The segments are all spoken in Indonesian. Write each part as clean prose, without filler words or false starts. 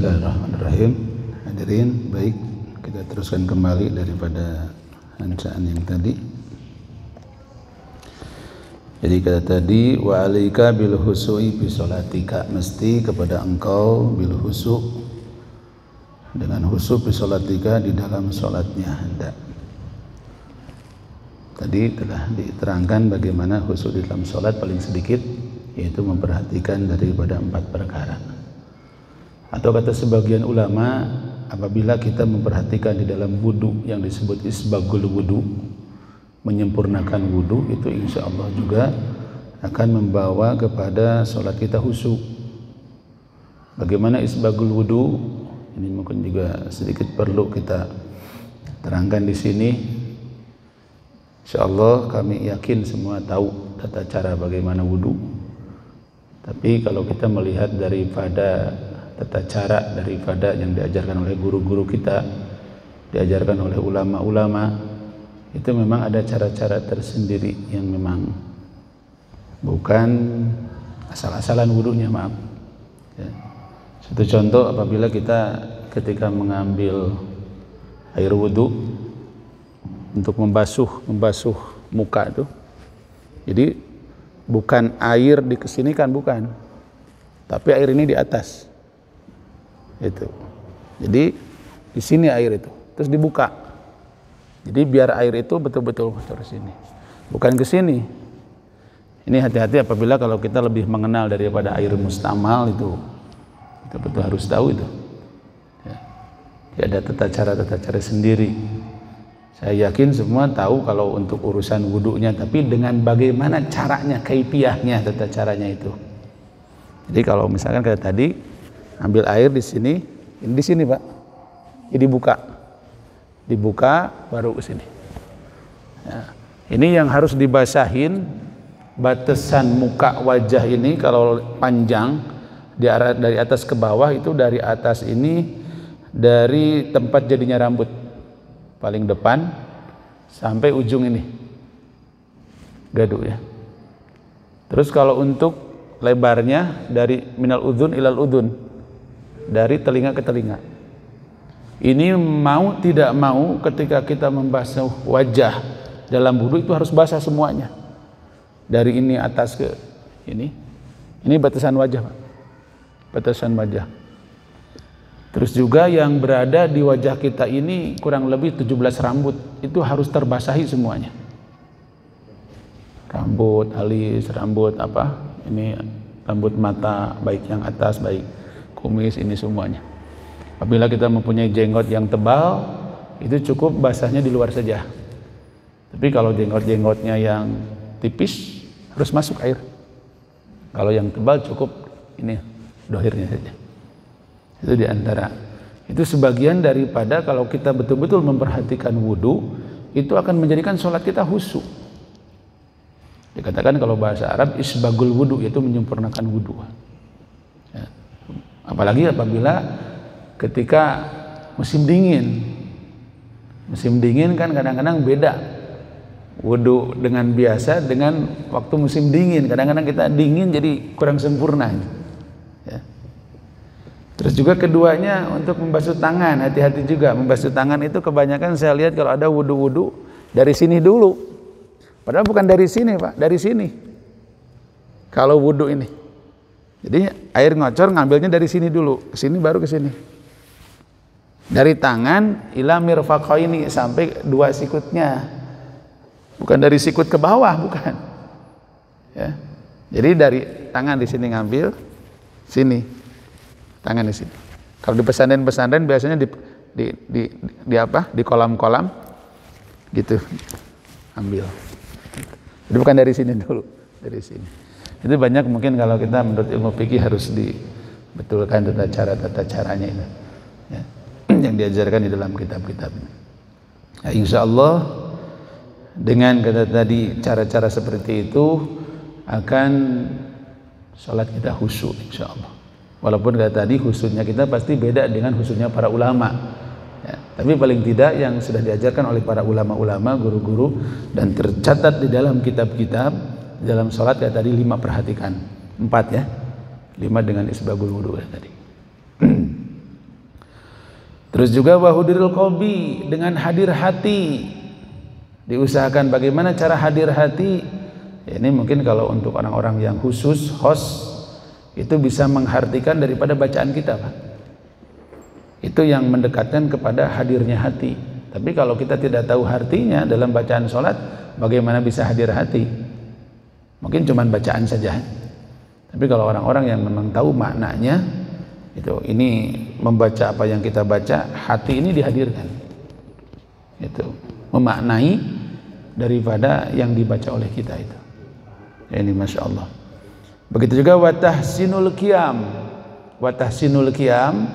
Bismillahirrahmanirrahim. Hadirin, baik, kita teruskan kembali daripada bacaan yang tadi. Jadi kata tadi, wa alaika bil husu'i bi sholatika, mesti kepada engkau bil husu', dengan husu' bi sholatika, di dalam sholatnya hendak. Tadi telah diterangkan bagaimana husu' di dalam sholat paling sedikit, yaitu memperhatikan daripada 4 perkara. Atau kata sebagian ulama, apabila kita memperhatikan di dalam wudu yang disebut isbagul wudu, menyempurnakan wudu, itu insya Allah juga akan membawa kepada sholat kita khusyuk. Bagaimana isbagul wudu? Ini mungkin juga sedikit perlu kita terangkan di sini. Insya Allah kami yakin semua tahu tata cara bagaimana wudu. Tapi kalau kita melihat daripada tata cara daripada yang diajarkan oleh guru-guru kita, diajarkan oleh ulama-ulama, itu memang ada cara-cara tersendiri yang memang bukan asal-asalan wudunya, maaf ya. Satu contoh, apabila kita ketika mengambil air wudu untuk membasuh muka itu, jadi bukan air dikesinikan, bukan, tapi air ini di atas itu. Jadi di sini air itu, terus dibuka. Jadi biar air itu betul-betul masuk ke sini, bukan ke sini. Ini hati-hati apabila kalau kita lebih mengenal daripada air mustamal itu, kita betul harus tahu itu. Ya. Ada tata cara sendiri. Saya yakin semua tahu kalau untuk urusan wudunya, tapi dengan bagaimana caranya, kaifiahnya, tata caranya itu. Jadi kalau misalkan kayak tadi, ambil air di sini, ini di sini Pak, ini dibuka baru ke sini. Ya. Ini yang harus dibasahin, batasan muka wajah ini kalau panjang dari atas ke bawah itu, dari atas ini dari tempat jadinya rambut paling depan sampai ujung ini gadu ya. Terus kalau untuk lebarnya dari minal udhun ilal udhun, dari telinga ke telinga. Ini mau tidak mau ketika kita membasuh wajah dalam wudu itu harus basah semuanya. Dari ini atas ke ini batasan wajah Pak. Batasan wajah. Terus juga yang berada di wajah kita ini kurang lebih 17 rambut, itu harus terbasahi semuanya. Rambut alis, rambut apa? Ini rambut mata, baik yang atas, baik kumis, ini semuanya. Apabila kita mempunyai jenggot yang tebal, itu cukup basahnya di luar saja. Tapi kalau jenggot-jenggotnya yang tipis, harus masuk air. Kalau yang tebal cukup ini dohirnya saja. Itu diantara. Itu sebagian daripada kalau kita betul-betul memperhatikan wudu, itu akan menjadikan sholat kita khusyuk. Dikatakan kalau bahasa Arab isbagul wudu, yaitu menyempurnakan wudu. Ya. Apalagi apabila ketika musim dingin. Musim dingin kan kadang-kadang beda wudu dengan biasa dengan waktu musim dingin. Kadang-kadang kita dingin jadi kurang sempurna ya. Terus juga keduanya untuk membasuh tangan, hati-hati juga. Membasuh tangan itu kebanyakan saya lihat kalau ada wudu-wudu dari sini dulu, padahal bukan dari sini Pak, dari sini kalau wudu ini. Jadi air ngocor ngambilnya dari sini dulu, ke sini baru ke sini. Dari tangan ila mirfaqaini, sampai 2 sikutnya. Bukan dari sikut ke bawah, bukan. Ya. Jadi dari tangan di sini ngambil, sini. Tangan di sini. Kalau di pesantren biasanya di apa? Di kolam-kolam gitu. Ambil. Jadi bukan dari sini dulu, dari sini. Itu banyak mungkin kalau kita menurut ilmu fikih harus dibetulkan tata caranya itu. Ya. Yang diajarkan di dalam kitab-kitab ini. Nah, insya Allah dengan kata tadi cara-cara seperti itu akan sholat kita khusyuk insya Allah. Walaupun kata tadi khusyuknya kita pasti beda dengan khusyuknya para ulama. Ya, tapi paling tidak yang sudah diajarkan oleh para ulama-ulama, guru-guru, dan tercatat di dalam kitab-kitab dalam sholat kayak tadi 5 perhatikan, 4 ya, 5 dengan isbagul wudu tadi. Terus juga wahudirul qalbi, dengan hadir hati. Diusahakan bagaimana cara hadir hati. Ini mungkin kalau untuk orang-orang yang khusus, host, itu bisa menghartikan daripada bacaan kita, Pak. Itu yang mendekatkan kepada hadirnya hati. Tapi kalau kita tidak tahu artinya dalam bacaan sholat, bagaimana bisa hadir hati? Mungkin cuma bacaan saja. Tapi kalau orang-orang yang memang tahu maknanya, itu ini membaca apa yang kita baca, hati ini dihadirkan. Itu memaknai daripada yang dibaca oleh kita itu. Ini masya Allah. Begitu juga watahsinul qiyam. Watahsinul qiyam.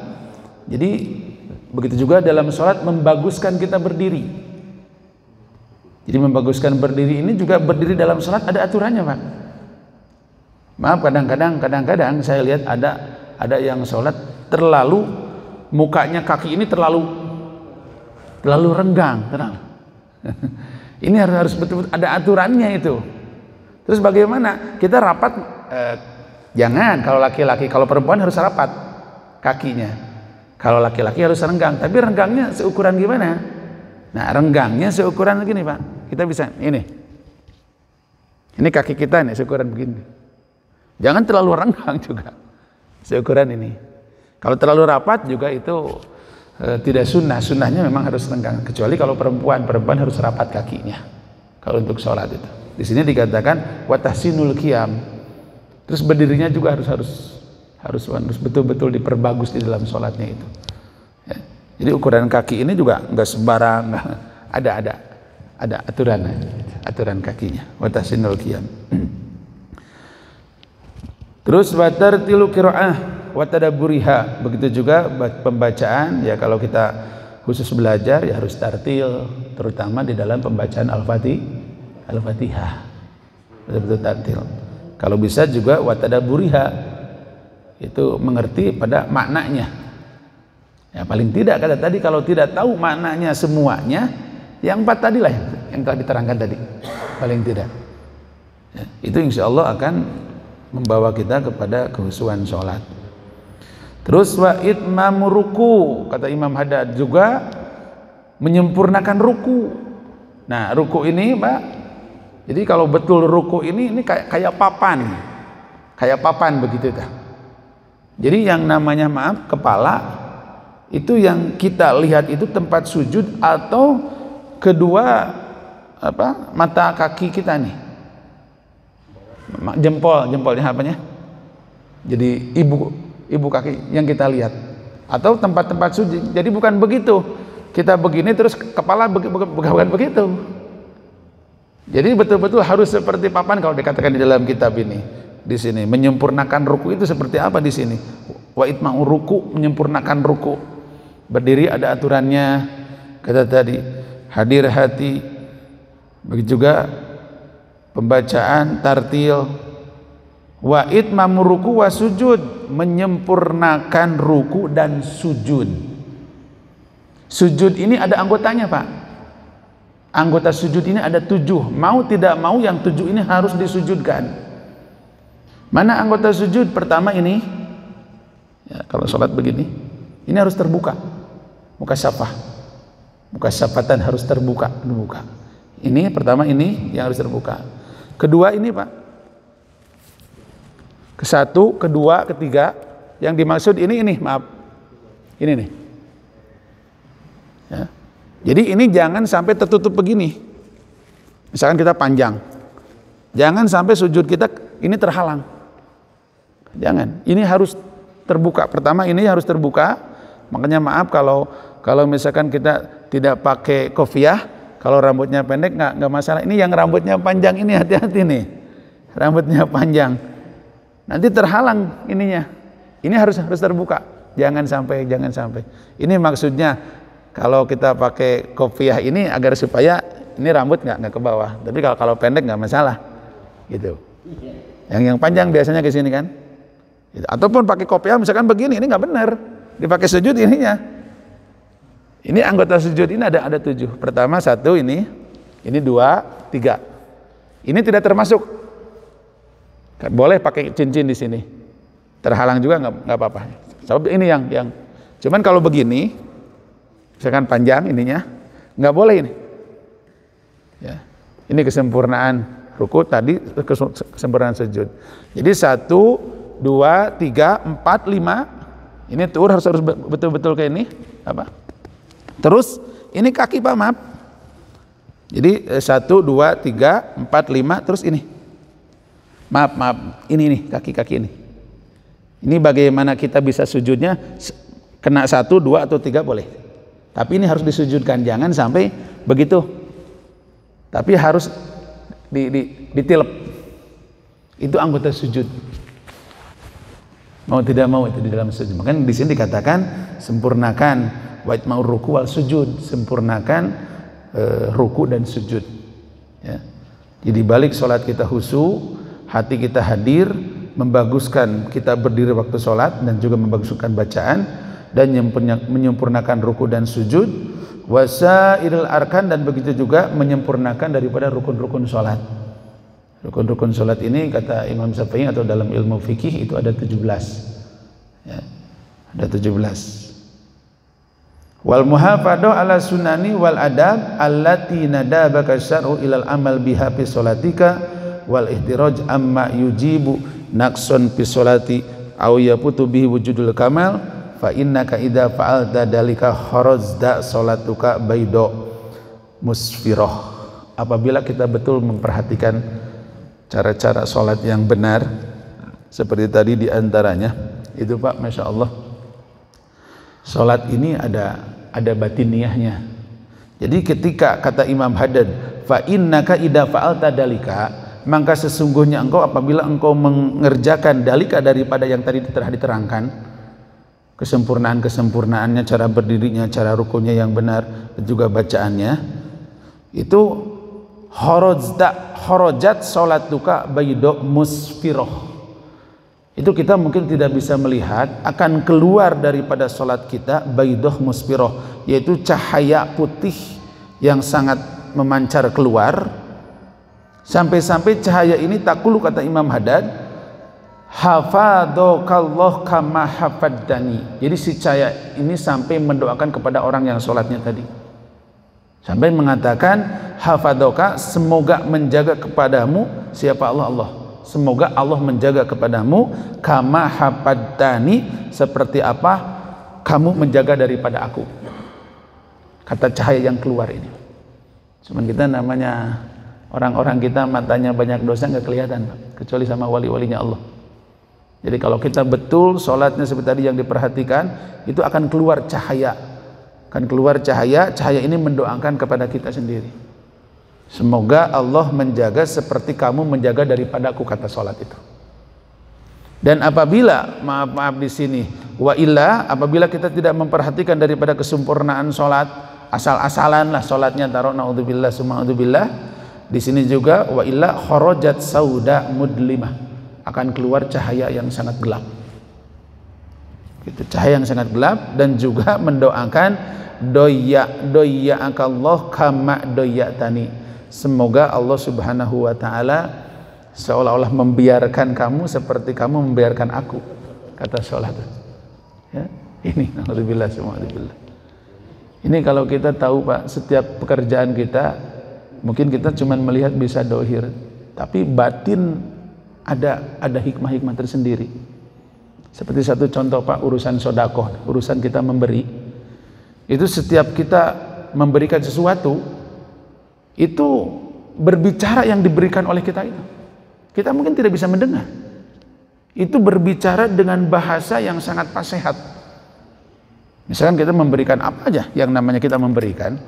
Jadi begitu juga dalam sholat membaguskan kita berdiri. Jadi membaguskan berdiri ini juga berdiri dalam sholat ada aturannya, Pak. Maaf, kadang-kadang saya lihat ada yang sholat terlalu mukanya, kaki ini terlalu renggang, ini harus betul-betul ada aturannya itu. Terus bagaimana kita rapat? Jangan, kalau laki-laki, kalau perempuan harus rapat kakinya. Kalau laki-laki harus renggang, tapi renggangnya seukuran gimana? Nah, renggangnya seukuran begini, Pak. Kita bisa ini kaki kita nih seukuran begini. Jangan terlalu renggang juga, seukuran ini. Kalau terlalu rapat juga itu tidak sunnah. Sunnahnya memang harus renggang. Kecuali kalau perempuan harus rapat kakinya. Kalau untuk sholat itu. Di sini dikatakan watahsinul qiyam. Terus berdirinya juga harus betul-betul diperbagus di dalam sholatnya itu. Ya. Jadi ukuran kaki ini juga nggak sembarang, ada aturan kakinya. Watahsinul qiyam. Terus watartilu qiraah watadabburiha. Begitu juga pembacaan, ya kalau kita khusus belajar ya harus tartil, terutama di dalam pembacaan Al-Fatihah. Betul-betul tartil. Kalau bisa juga watadabburiha, itu mengerti pada maknanya. Ya paling tidak kata tadi, kalau tidak tahu maknanya semuanya, yang 4 tadilah yang telah diterangkan tadi. Paling tidak. Ya, itu insya Allah akan membawa kita kepada kehusuan sholat. Terus wa itmamu ruku, kata Imam Haddad, juga menyempurnakan ruku. Nah, ruku ini, Pak, jadi kalau betul ruku ini kayak papan begitu dah. Jadi yang namanya kepala itu yang kita lihat itu tempat sujud atau kedua mata kaki kita nih. Jempolnya apanya? Jadi ibu kaki yang kita lihat atau tempat-tempat sujud. Jadi bukan begitu. Kita begini terus kepala bukan begitu. Jadi betul-betul harus seperti papan kalau dikatakan di dalam kitab ini. Di sini menyempurnakan ruku itu seperti apa di sini? Wa itma'u ruku, menyempurnakan ruku. Berdiri ada aturannya. Kata tadi hadir hati. Begitu juga pembacaan tartil. Wa itma'u ruku wa sujud, menyempurnakan ruku dan sujud. Sujud ini ada anggotanya, Pak. Anggota sujud ini ada 7. Mau tidak mau yang 7 ini harus disujudkan. Mana anggota sujud? Pertama ini, ya, kalau sholat begini, ini harus terbuka. Muka syafatan harus terbuka. Ini pertama ini yang harus terbuka. Kedua ini, Pak. Kesatu, kedua, ketiga. Yang dimaksud ini, maaf. Ini nih. Ya. Jadi ini jangan sampai tertutup begini. Misalkan kita panjang. Jangan sampai sujud kita ini terhalang. Jangan. Ini harus terbuka. Pertama ini harus terbuka. Makanya maaf kalau misalkan kita tidak pakai kopiah, kalau rambutnya pendek nggak masalah. Ini yang rambutnya panjang ini hati-hati nih. Rambutnya panjang. Nanti terhalang ininya. Ini harus terbuka. Jangan sampai. Ini maksudnya kalau kita pakai kopiah ini agar supaya ini rambut nggak ke bawah. Tapi kalau pendek nggak masalah. Gitu. Yang panjang biasanya ke sini kan. Gitu. Ataupun pakai kopiah misalkan begini, ini nggak benar. Dipakai sujud ininya. Ini anggota sujud ini ada 7. Pertama 1 ini 2, 3. Ini tidak termasuk. Boleh pakai cincin di sini. Terhalang juga nggak apa-apa. Sebab ini yang. Cuman kalau begini, Misalkan panjang ininya, nggak boleh ini. Ya. Ini kesempurnaan ruku tadi, kesempurnaan sujud. Jadi 1, 2, 3, 4, 5. Ini tur harus betul-betul kayak ini. Apa? Terus ini kaki Pak, maaf. Jadi 1, 2, 3, 4, 5. Terus ini. Maaf. Ini nih kaki-kaki ini. Ini bagaimana kita bisa sujudnya? Kena 1, 2 atau 3 boleh. Tapi ini harus disujudkan, jangan sampai begitu. Tapi harus ditilep. Itu anggota sujud. Mau tidak mau itu di dalam sujud. Makanya di sini dikatakan sempurnakan wa'itma'ur ruku wal sujud, sempurnakan ruku dan sujud. Ya. Jadi balik sholat kita khusyuk, hati kita hadir, membaguskan kita berdiri waktu sholat dan juga membaguskan bacaan dan menyempurnakan ruku dan sujud, wasairil arkan, dan begitu juga menyempurnakan daripada rukun-rukun sholat. Rukun-rukun sholat ini kata Imam Syafi'i atau dalam ilmu fikih itu ada 17. Ya, ada 17. Wal muhafadhu ala sunani wal adab allati nadabaka syar'u ilal amal biha fi sholatika wal ihtiraj amma yujibu naqsun fi sholati aw yaputu bihi wujudul kamal fa innaka idza fa'alta dalika kharajta sholatuka baydo musfirah. Apabila kita betul memperhatikan cara-cara sholat yang benar seperti tadi diantaranya itu Pak, Masya Allah, sholat ini ada batiniyahnya. Jadi ketika kata Imam Haddad fa innaka idza fa'alta dalika, maka sesungguhnya engkau apabila engkau mengerjakan dalika daripada yang tadi telah diterangkan, kesempurnaannya, cara berdirinya, cara rukunya yang benar dan juga bacaannya, itu kharajat salatuka baydo musfiroh. Itu kita mungkin tidak bisa melihat, akan keluar daripada salat kita baydoh musfiroh, yaitu cahaya putih yang sangat memancar keluar, sampai-sampai cahaya ini takulu, kata Imam Haddad, hafadokallah kama hafaddani. Jadi si cahaya ini sampai mendoakan kepada orang yang sholatnya tadi, sampai mengatakan hafadoka, semoga menjaga kepadamu siapa Allah, semoga Allah menjaga kepadamu kama hafaddani, seperti apa kamu menjaga daripada aku. Kata cahaya yang keluar ini. Cuman kita namanya orang-orang kita matanya banyak dosa nggak kelihatan Pak, kecuali sama wali-walinya Allah. Jadi kalau kita betul sholatnya seperti tadi yang diperhatikan, itu akan keluar cahaya, cahaya ini mendoakan kepada kita sendiri. Semoga Allah menjaga seperti kamu menjaga daripadaku, kata sholat itu. Dan apabila maaf di sini wa illa, apabila kita tidak memperhatikan daripada kesempurnaan sholat, asal-asalan lah sholatnya, taruh naudzubillah summa naudzubillah, di sini juga wa illa kharajat sauda mudlimah, akan keluar cahaya yang sangat gelap. Itu cahaya yang sangat gelap, dan juga mendoakan doya'akallah kama doya'tani, semoga Allah Subhanahu wa taala seolah-olah membiarkan kamu seperti kamu membiarkan aku, kata sholat. Ya, ini naudzubillah summa naudzubillah. Ini kalau kita tahu Pak, setiap pekerjaan kita mungkin kita cuma melihat bisa dohir, tapi batin ada hikmah-hikmah tersendiri. Seperti satu contoh Pak, urusan sodakoh, urusan kita memberi. Itu setiap kita memberikan sesuatu, itu berbicara yang diberikan oleh kita itu. Kita mungkin tidak bisa mendengar. Itu berbicara dengan bahasa yang sangat fasihat. Misalkan kita memberikan apa aja yang namanya kita memberikan.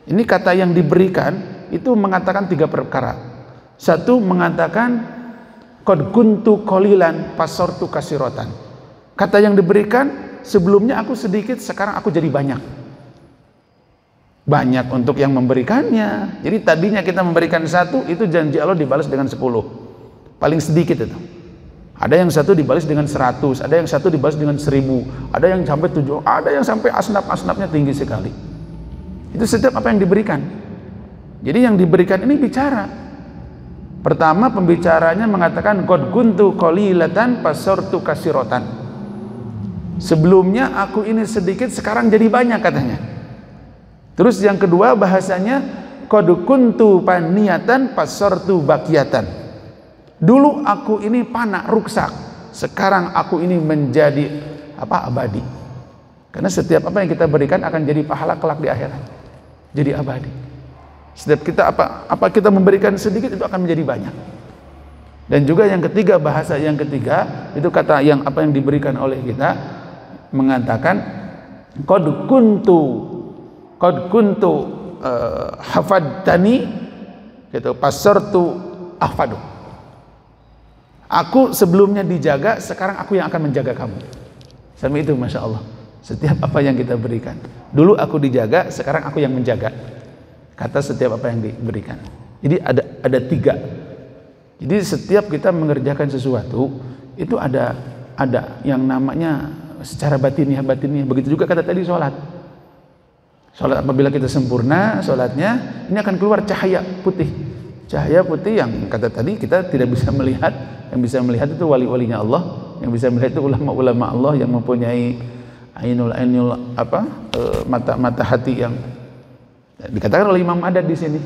Ini kata yang diberikan itu mengatakan 3 perkara. Satu, mengatakan qad kuntu qalilan fasortu kasirotan. Kata yang diberikan, sebelumnya aku sedikit, sekarang aku jadi banyak. Banyak untuk yang memberikannya. Jadi tadinya kita memberikan 1, itu janji Allah dibalas dengan 10. Paling sedikit itu. Ada yang 1 dibalas dengan 100, ada yang 1 dibalas dengan 1000, ada yang sampai 7, ada yang sampai asnaf-asnafnya tinggi sekali. Itu setiap apa yang diberikan. Jadi yang diberikan ini bicara. Pertama, pembicaranya mengatakan qad kuntu qalilatan fasortu kasirotan. Sebelumnya aku ini sedikit, sekarang jadi banyak, katanya. Terus yang kedua bahasanya qad kuntu paniyatan pasartu bakiyatan. Dulu aku ini panah ruksak, sekarang aku ini menjadi abadi. Karena setiap apa yang kita berikan akan jadi pahala kelak di akhirat. Jadi abadi. Setiap kita apa kita memberikan sedikit itu akan menjadi banyak. Dan juga yang ketiga, bahasa yang ketiga itu kata yang apa yang diberikan oleh kita mengatakan qad kuntu hafadtani gitu, pasartu ahfadu. Aku sebelumnya dijaga, sekarang aku yang akan menjaga kamu. Sama itu, masya Allah. Setiap apa yang kita berikan, dulu aku dijaga, sekarang aku yang menjaga. Kata setiap apa yang diberikan. Jadi ada tiga. Jadi setiap kita mengerjakan sesuatu itu ada yang namanya secara batiniah. Begitu juga kata tadi sholat. Sholat apabila kita sempurna sholatnya, ini akan keluar cahaya putih. Cahaya putih yang kata tadi kita tidak bisa melihat. Yang bisa melihat itu wali-walinya Allah. Yang bisa melihat itu ulama-ulama Allah yang mempunyai ainul mata hati yang dikatakan oleh Imam Adad di sini.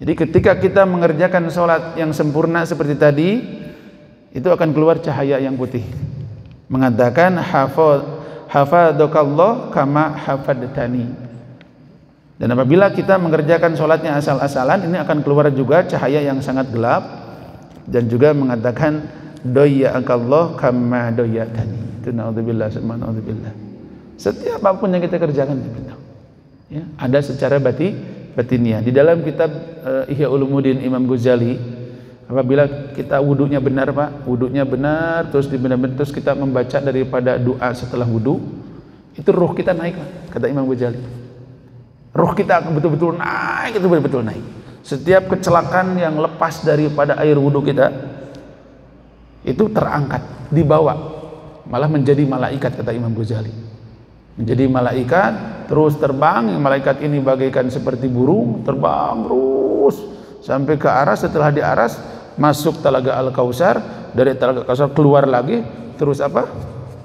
Jadi ketika kita mengerjakan sholat yang sempurna seperti tadi, itu akan keluar cahaya yang putih. Mengatakan hafadhakallah kama hafadtani. Dan apabila kita mengerjakan sholatnya asal-asalan, ini akan keluar juga cahaya yang sangat gelap. Dan juga mengatakan doya'akallah kama doya'tani. Itu naudzubillah subhanallahi. Setiap apapun yang kita kerjakan ya, ada secara batiniah. Di dalam kitab Ihya Ulumuddin Imam Ghazali, apabila kita wudunya benar Pak, wudunya benar, terus terus kita membaca daripada doa setelah wudu, itu ruh kita naik Pak, kata Imam Ghazali. Ruh kita akan betul-betul naik, itu betul-betul naik. Setiap kecelakaan yang lepas daripada air wudu kita itu terangkat, dibawa, malah menjadi malaikat, kata Imam Ghazali. Menjadi malaikat, terus terbang. Yang malaikat ini bagaikan seperti burung, terbang terus sampai ke aras. Setelah di aras, masuk Telaga Al-Kautsar. Dari Telaga Al-Kautsar keluar lagi, terus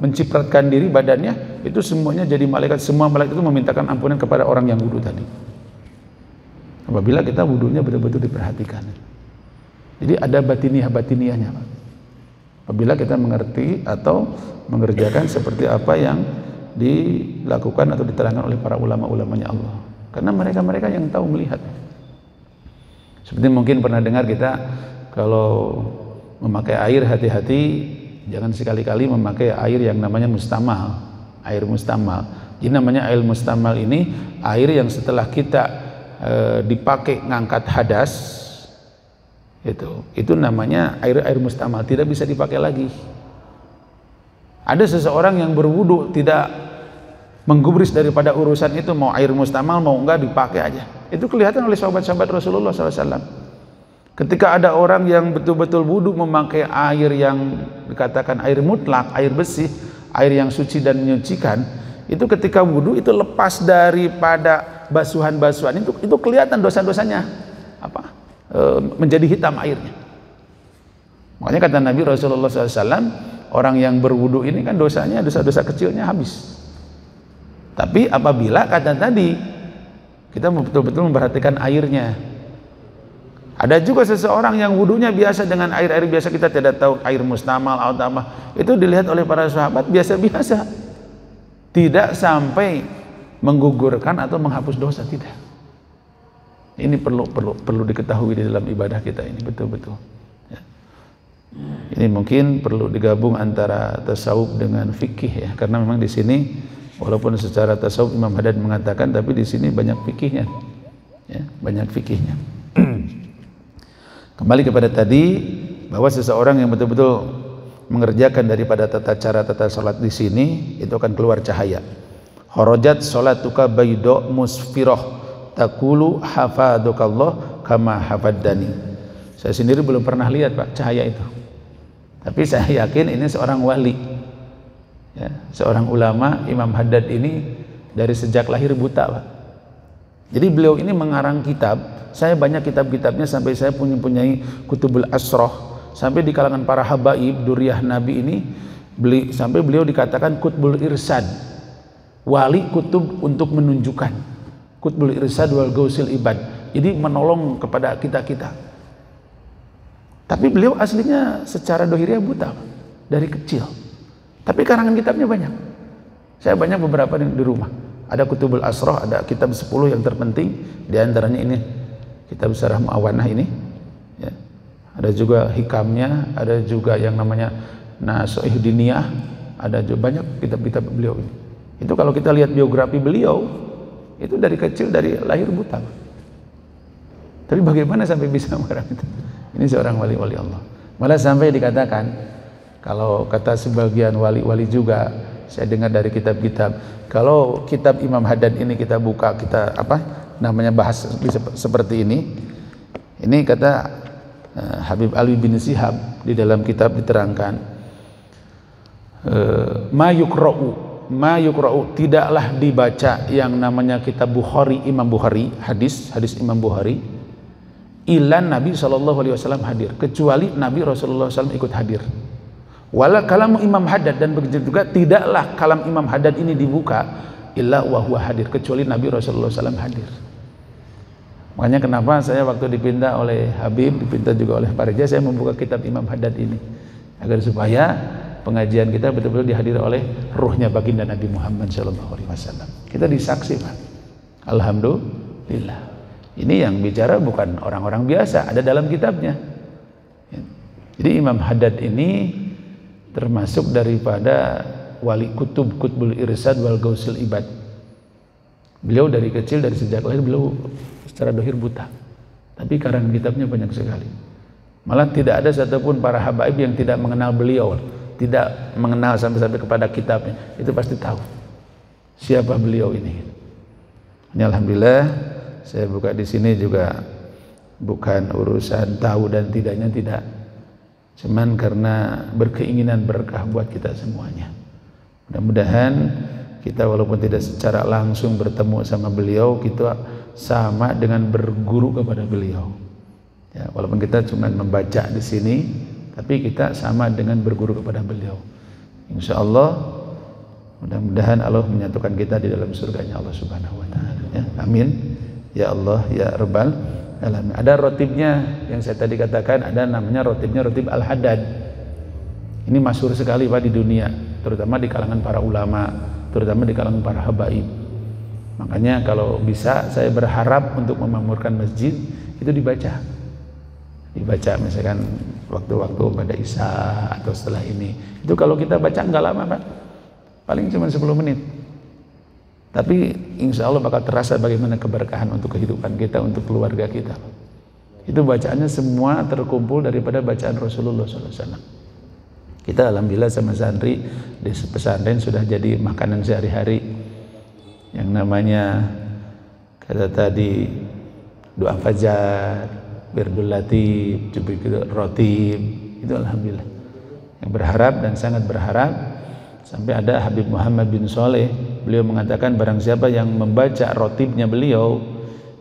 mencipratkan diri badannya. Itu semuanya jadi malaikat. Semua malaikat itu memintakan ampunan kepada orang yang wudu tadi, apabila kita wudunya betul-betul diperhatikan. Jadi ada batiniahnya Pak. Apabila kita mengerti atau mengerjakan seperti apa yang dilakukan atau diterangkan oleh para ulama-ulamanya Allah, karena mereka yang tahu melihat. Seperti mungkin pernah dengar kita, kalau memakai air hati-hati, jangan sekali-kali memakai air yang namanya mustamal, air mustamal. Jadi namanya air mustamal ini air yang setelah kita dipakai ngangkat hadas, itu namanya air mustamal, tidak bisa dipakai lagi. Ada seseorang yang berwudu tidak menggubris daripada urusan itu, mau air mustamal mau enggak dipakai aja. Itu kelihatan oleh sahabat-sahabat Rasulullah SAW. Ketika ada orang yang betul-betul wudu memakai air yang dikatakan air mutlak, air bersih, air yang suci dan menyucikan, itu ketika wudu itu lepas daripada basuhan-basuhan itu kelihatan dosa-dosanya menjadi hitam airnya. Makanya kata Nabi Rasulullah SAW, orang yang berwudu ini kan dosanya, dosa-dosa kecilnya habis. Tapi apabila kata tadi kita betul-betul memperhatikan airnya. Ada juga seseorang yang wudunya biasa dengan air-air biasa, kita tidak tahu air mustamal atau apa, itu dilihat oleh para sahabat biasa-biasa, tidak sampai menggugurkan atau menghapus dosa, tidak. Ini perlu diketahui di dalam ibadah kita ini betul-betul. Ya. Ini mungkin perlu digabung antara tasawuf dengan fikih ya, karena memang di sini walaupun secara tasawuf Imam Haddad mengatakan, tapi di sini banyak fikihnya, ya, banyak fikihnya. Kembali kepada tadi, bahwa seseorang yang betul-betul mengerjakan daripada tata salat di sini, itu akan keluar cahaya. Kharajat salatuka bayda musfirah taqulu hafadhakallah kama hafaddani. Saya sendiri belum pernah lihat Pak cahaya itu, tapi saya yakin ini seorang wali ya, seorang ulama. Imam Haddad ini dari sejak lahir buta Pak. Jadi beliau ini mengarang kitab. Saya banyak kitab-kitabnya, sampai saya punya Kutubul Asroh, sampai di kalangan para habaib duriyah Nabi ini sampai beliau dikatakan Kutbul Irsad, wali kutub untuk menunjukkan. Qutbul Irsad wal Gausil Ibad. Jadi menolong kepada kita-kita. Tapi beliau aslinya secara dohiriah buta dari kecil. Tapi karangan kitabnya banyak. Saya banyak beberapa di rumah. Ada Kutubul Asroh, ada kitab 10 yang terpenting. Di antaranya ini kitab Syarah Mu'awanah ini. Ya. Ada juga hikamnya, ada juga yang namanya Nasuih Diniyah, ada juga banyak kitab-kitab beliau ini. Itu kalau kita lihat biografi beliau, itu dari kecil, dari lahir buta. Tapi bagaimana sampai bisa orang itu? Ini seorang wali-wali Allah. Malah sampai dikatakan, kalau kata sebagian wali-wali juga, saya dengar dari kitab-kitab, kalau kitab Imam Haddad ini kita buka, kita bahas seperti ini kata Habib Ali bin Shihab di dalam kitab diterangkan, ma yukra'u, tidaklah dibaca yang namanya kitab Bukhari, Imam Bukhari, hadis Imam Bukhari, ilan Nabi SAW hadir, kecuali Nabi Rasulullah SAW ikut hadir. Wala kalam Imam Haddad, dan begitu juga tidaklah kalam Imam Haddad ini dibuka illa wa huwa hadir, kecuali Nabi Rasulullah SAW hadir. Makanya kenapa saya waktu dipinta oleh Habib, dipinta juga oleh Pak Reja, saya membuka kitab Imam Haddad ini agar supaya pengajian kita betul-betul dihadiri oleh ruhnya baginda Nabi Muhammad SAW. Kita disaksi, Pak. Alhamdulillah. Ini yang bicara bukan orang-orang biasa, ada dalam kitabnya. Jadi Imam Haddad ini termasuk daripada wali Qutbul Irsad wal Gausil Ibad. Beliau dari kecil, dari sejak lahir beliau secara dohir buta, tapi karangan kitabnya banyak sekali. Malah tidak ada satupun para habaib yang tidak mengenal beliau, tidak mengenal sampai kepada kitabnya. Itu pasti tahu siapa beliau ini. Ini alhamdulillah saya buka di sini juga bukan urusan tahu dan tidaknya, tidak. Cuman karena berkeinginan berkah buat kita semuanya. Mudah-mudahan kita walaupun tidak secara langsung bertemu sama beliau, kita sama dengan berguru kepada beliau. Ya, walaupun kita cuma membaca di sini, tapi kita sama dengan berguru kepada beliau. Insya Allah, mudah-mudahan Allah menyatukan kita di dalam surganya Allah Subhanahu Wa Taala. Ya, amin. Ya Allah, ya Rabbal Alamin. Ada rotibnya yang saya tadi katakan, ada namanya rotibnya Rotib Al-Haddad. Ini masyhur sekali Pak di dunia, terutama di kalangan para ulama, terutama di kalangan para habaib. Makanya kalau bisa saya berharap untuk memakmurkan masjid itu dibaca misalkan waktu-waktu pada Isya atau setelah ini. Itu kalau kita baca nggak lama Pak, paling cuma 10 menit. Tapi insya Allah bakal terasa bagaimana keberkahan untuk kehidupan kita, untuk keluarga kita. Itu bacaannya semua terkumpul daripada bacaan Rasulullah SAW. Kita alhamdulillah sama santri di pesantren sudah jadi makanan sehari-hari. Yang namanya kata tadi doa fajar, wirdul latif, rotib, itu alhamdulillah. Yang berharap dan sangat berharap, sampai ada Habib Muhammad bin Soleh, beliau mengatakan barang siapa yang membaca rotibnya beliau,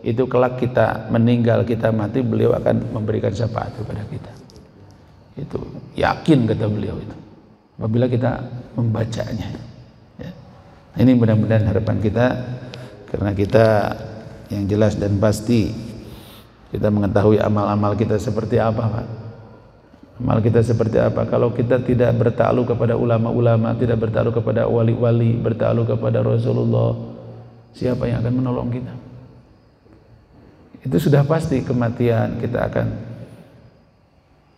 itu kelak kita meninggal, kita mati, beliau akan memberikan syafaat kepada kita. Itu yakin kata beliau itu, apabila kita membacanya. Ya. Ini mudah-mudahan harapan kita, karena kita yang jelas dan pasti kita mengetahui amal-amal kita seperti apa Pak. Amal kita seperti apa? Kalau kita tidak bertakluk kepada ulama-ulama, tidak bertakluk kepada wali-wali, bertakluk kepada Rasulullah, siapa yang akan menolong kita? Itu sudah pasti kematian kita akan.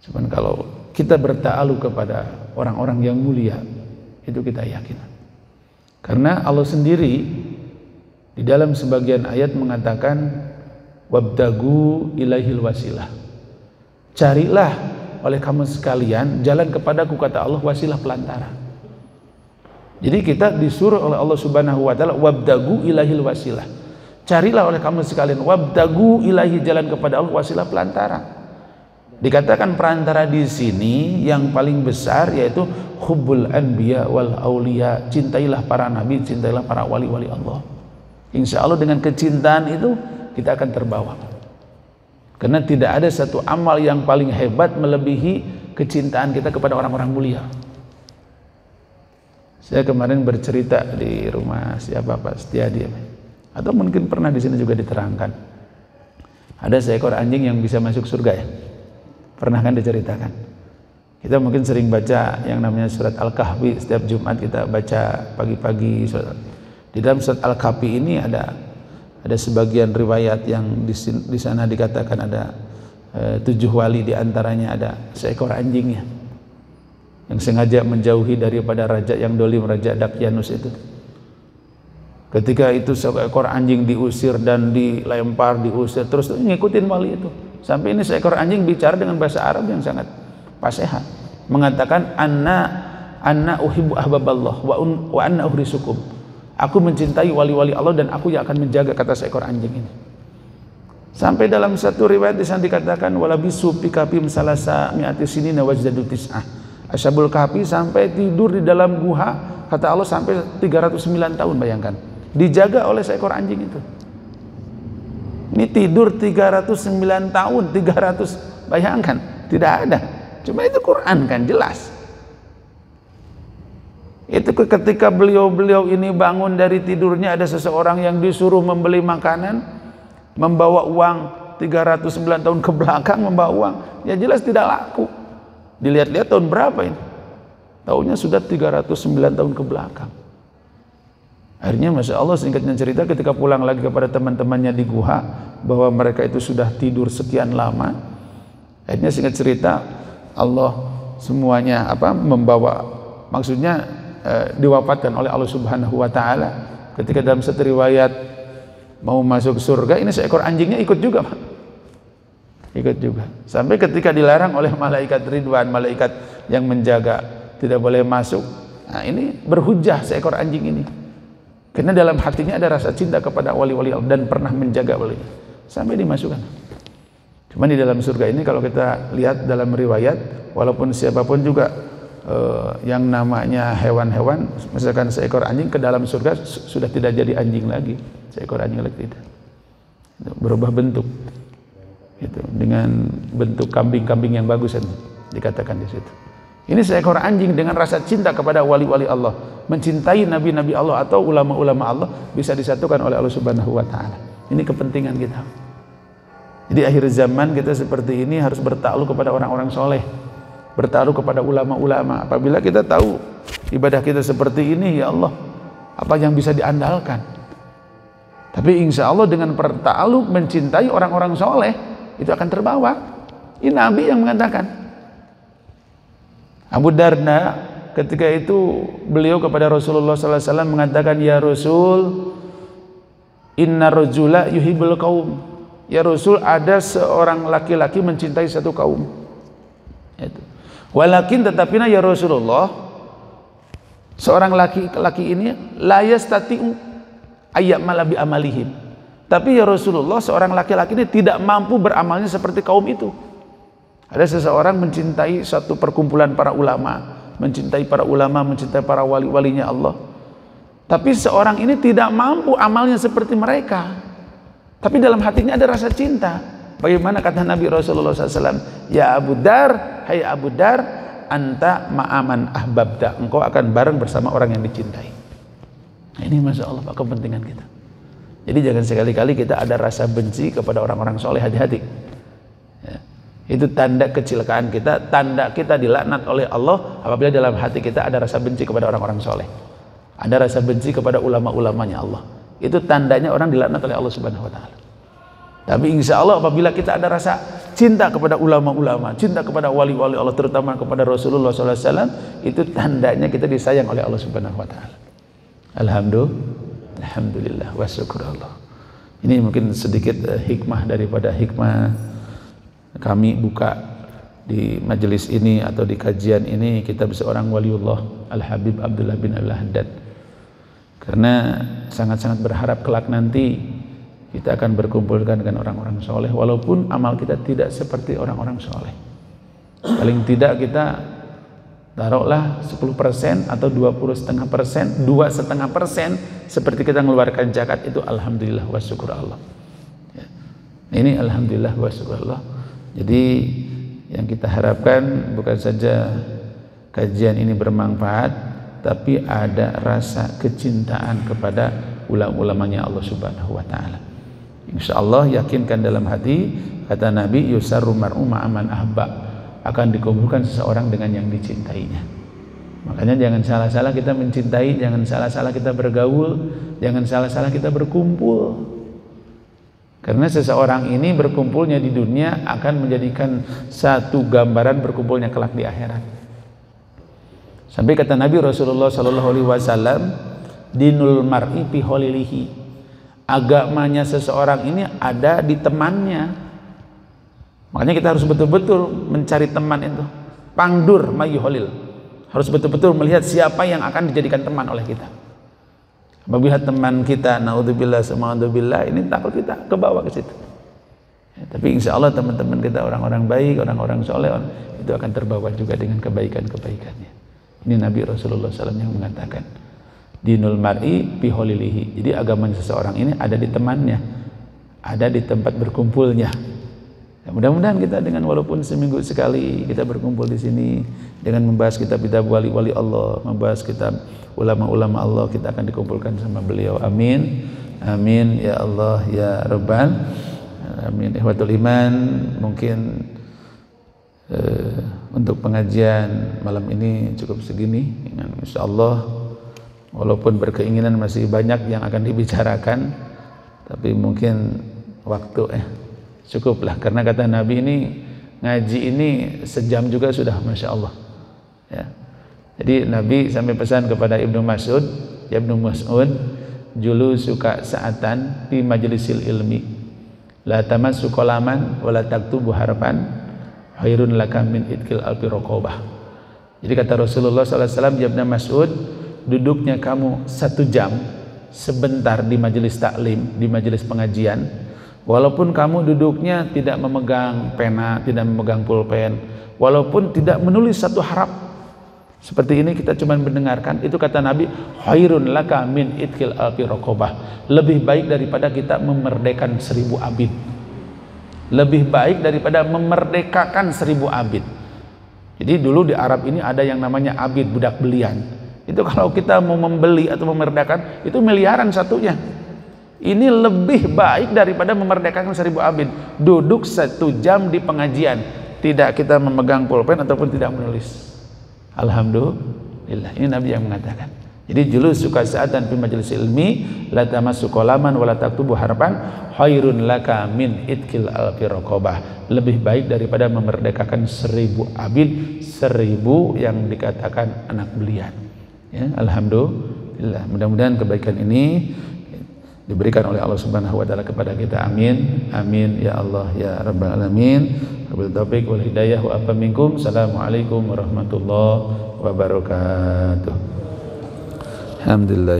Cuman kalau kita bertakluk kepada orang-orang yang mulia, itu kita yakin. Karena Allah sendiri di dalam sebagian ayat mengatakan wabtagu ilaihil wasilah. Carilah oleh kamu sekalian jalan kepadaku, kata Allah, wasilah pelantara. Jadi kita disuruh oleh Allah Subhanahu wa taala wabtagu ilaihil wasilah. Carilah oleh kamu sekalian wabtagu ilahi, jalan kepada Allah, wasilah pelantara. Dikatakan perantara di sini yang paling besar yaitu hubbul anbiya wal auliya, cintailah para nabi, cintailah para wali-wali Allah. Insya Allah dengan kecintaan itu kita akan terbawa. Karena tidak ada satu amal yang paling hebat melebihi kecintaan kita kepada orang-orang mulia. Saya kemarin bercerita di rumah siapa Pak Setiadi, Atau mungkin pernah di sini juga diterangkan. Ada seekor anjing yang bisa masuk surga ya. Pernah kan diceritakan. Kita mungkin sering baca yang namanya surat Al-Kahfi, setiap Jumat kita baca pagi-pagi. Di dalam surat Al-Kahfi ini ada sebagian riwayat yang di sana dikatakan ada 7 wali, diantaranya ada seekor anjingnya yang sengaja menjauhi daripada raja yang dolim, Raja Dakyanus itu. Ketika itu seekor anjing diusir dan dilempar, diusir, terus ngikutin wali itu. Sampai ini seekor anjing bicara dengan bahasa Arab yang sangat fasihah, mengatakan anna uhibbu ahbaballah wa anna uhrisukum. Aku mencintai wali-wali Allah dan aku yang akan menjaga, kata seekor anjing ini. Sampai dalam satu riwayat di sana dikatakan walabisu fi kahfihim salasa mi'ati sinina wazdadu tis'ah. Ashabul Kahfi sampai tidur di dalam guha, kata Allah, sampai 309 tahun, bayangkan. Dijaga oleh seekor anjing itu. Ini tidur 309 tahun, 300, bayangkan, tidak ada. Cuma itu Quran kan jelas. Itu ketika beliau ini bangun dari tidurnya, ada seseorang yang disuruh membeli makanan, membawa uang 309 tahun ke belakang, membawa uang, ya jelas tidak laku. Dilihat-lihat tahun berapa ini? Tahunnya sudah 309 tahun ke belakang. Akhirnya Masya Allah, singkatnya cerita, ketika pulang lagi kepada teman-temannya di guha, bahwa mereka itu sudah tidur sekian lama. Akhirnya singkat cerita, Allah semuanya membawa, maksudnya diwafatkan oleh Allah Subhanahu wa Ta'ala. Ketika dalam satu riwayat mau masuk surga, ini seekor anjingnya ikut juga, Pak. Ikut juga. Sampai ketika dilarang oleh malaikat Ridwan, malaikat yang menjaga, tidak boleh masuk. Nah, ini berhujah seekor anjing ini. Karena dalam hatinya ada rasa cinta kepada wali-wali Allah dan pernah menjaga wali, sampai dimasukkan. Cuma di dalam surga ini kalau kita lihat dalam riwayat, walaupun siapapun juga yang namanya hewan-hewan, misalkan seekor anjing ke dalam surga sudah tidak jadi anjing lagi, seekor anjing lagi tidak, berubah bentuk, itu dengan bentuk kambing-kambing yang bagus kan, dikatakan di situ. Ini seekor anjing dengan rasa cinta kepada wali-wali Allah, mencintai nabi-nabi Allah atau ulama-ulama Allah, bisa disatukan oleh Allah Subhanahu wa Ta'ala. Ini kepentingan kita. Jadi akhir zaman kita seperti ini harus bertakluk kepada orang-orang soleh, bertaruh kepada ulama-ulama. Apabila kita tahu ibadah kita seperti ini, ya Allah, apa yang bisa diandalkan? Tapi insya Allah dengan bertakluk mencintai orang-orang soleh, itu akan terbawa. Ini Nabi yang mengatakan. Abu Darda ketika itu beliau kepada Rasulullah SAW mengatakan, ya Rasul, inna rajula yuhibbul qaum. Ya Rasul, ada seorang laki-laki mencintai satu kaum. Itu. Walakin tetapi ya Rasulullah, seorang laki-laki ini la yastati'u ayyamala bi amalihim. Tapi ya Rasulullah, seorang laki-laki ini tidak mampu beramalnya seperti kaum itu. Ada seseorang mencintai satu perkumpulan para ulama, mencintai para ulama, mencintai para wali-walinya Allah. Tapi seorang ini tidak mampu amalnya seperti mereka. Tapi dalam hatinya ada rasa cinta. Bagaimana kata Nabi Rasulullah SAW? Ya Abu Dar, hai Abu Dar, anta ma'aman ahbabda. Engkau akan bareng bersama orang yang dicintai. Nah, ini Masya Allah Pak, kepentingan kita. Jadi jangan sekali-kali kita ada rasa benci kepada orang-orang soleh, hati-hati. Ya. Itu tanda kecelakaan kita, tanda kita dilaknat oleh Allah apabila dalam hati kita ada rasa benci kepada orang-orang soleh, ada rasa benci kepada ulama-ulamanya Allah. Itu tandanya orang dilaknat oleh Allah Subhanahu wa Ta'ala. Tapi insya Allah apabila kita ada rasa cinta kepada ulama-ulama, cinta kepada wali-wali Allah, terutama kepada Rasulullah SAW, itu tandanya kita disayang oleh Allah Subhanahu wa Ta'ala. Alhamdulillah wa syukurallah. Ini mungkin sedikit hikmah daripada hikmah kami buka di majelis ini atau di kajian ini kitab seorang waliullah Al-Habib Abdullah bin Al-Haddad. Karena sangat-sangat berharap kelak nanti kita akan berkumpulkan dengan orang-orang soleh, walaupun amal kita tidak seperti orang-orang soleh. Paling tidak kita taruhlah 10% atau 20,5%, 2,5% seperti kita mengeluarkan zakat, itu alhamdulillah wa syukur Allah. Ya. Ini alhamdulillah wa syukur Allah. Jadi yang kita harapkan bukan saja kajian ini bermanfaat, tapi ada rasa kecintaan kepada ulama-ulamanya Allah Subhanahu wa taala. Insyaallah yakinkan dalam hati, kata Nabi, yusarru mar'u ma'aman ahba, akan dikumpulkan seseorang dengan yang dicintainya. Makanya jangan salah-salah kita mencintai, jangan salah-salah kita bergaul, jangan salah-salah kita berkumpul. Karena seseorang ini berkumpulnya di dunia akan menjadikan satu gambaran berkumpulnya kelak di akhirat. Sampai kata Nabi Rasulullah sallallahu alaihi wasallam, dinul mar'i fi holilihi, agamanya seseorang ini ada di temannya. Makanya kita harus betul-betul mencari teman itu. Pangdur mayuholil, harus betul-betul melihat siapa yang akan dijadikan teman oleh kita. Apabila teman kita naudzubillah sumauzubillah ini, takut kita ke bawah ke situ. Ya, tapi insya Allah teman-teman kita orang-orang baik, orang-orang soleh, itu akan terbawa juga dengan kebaikan-kebaikannya. Ini Nabi Rasulullah SAW yang mengatakan, dinul mar'i biholilihi. Jadi agama seseorang ini ada di temannya, ada di tempat berkumpulnya. Ya, mudah-mudahan kita dengan walaupun seminggu sekali kita berkumpul di sini dengan membahas kitab-kitab wali-wali Allah, membahas kitab ulama-ulama Allah, kita akan dikumpulkan sama beliau. Amin, amin ya Allah ya Rabbal. Amin. Ikhwatul iman, mungkin untuk pengajian malam ini cukup segini. Insyaallah walaupun berkeinginan masih banyak yang akan dibicarakan, tapi mungkin waktu cukuplah, karena kata Nabi ini ngaji ini sejam juga sudah, Masya Allah ya. Jadi Nabi sampai pesan kepada Ibnu Mas'ud, ya Ibnu Mas'ud, julu suka sa'atan fi majlisil ilmi, la tamassu qalaman wa la taktubu harfan, khairun laka min itkil alfi raqabah. Jadi kata Rasulullah SAW, ya Ibnu Mas'ud, duduknya kamu 1 jam sebentar di majelis taklim, di majelis pengajian, walaupun kamu duduknya tidak memegang pena, tidak memegang pulpen, walaupun tidak menulis satu harap, seperti ini kita cuma mendengarkan, itu kata Nabi, khairun laka min itkil alfi raqabah, lebih baik daripada kita memerdekakan 1000 abid, lebih baik daripada memerdekakan 1000 abid. Jadi dulu di Arab ini ada yang namanya abid, budak belian. Itu kalau kita mau membeli atau memerdekakan, itu miliaran satunya. Ini lebih baik daripada memerdekakan 1000 abid. Duduk 1 jam di pengajian, tidak kita memegang pulpen ataupun tidak menulis. Alhamdulillah, ini Nabi yang mengatakan. Jadi julus suka sa'atan fi majlis ilmi, la tamassu qalaman wa la taktubu harfan, khairun laka min itkil alfi raqabah, lebih baik daripada memerdekakan 1000 abid, 1000 yang dikatakan anak belian ya. Alhamdulillah, mudah-mudahan kebaikan ini diberikan oleh Allah Subhanahu wa taala kepada kita. Amin, amin ya Allah ya Rabbal alamin. Wabil taufiq wal hidayah wa afa minkum. Assalamualaikum warahmatullahi wabarakatuh. Alhamdulillah.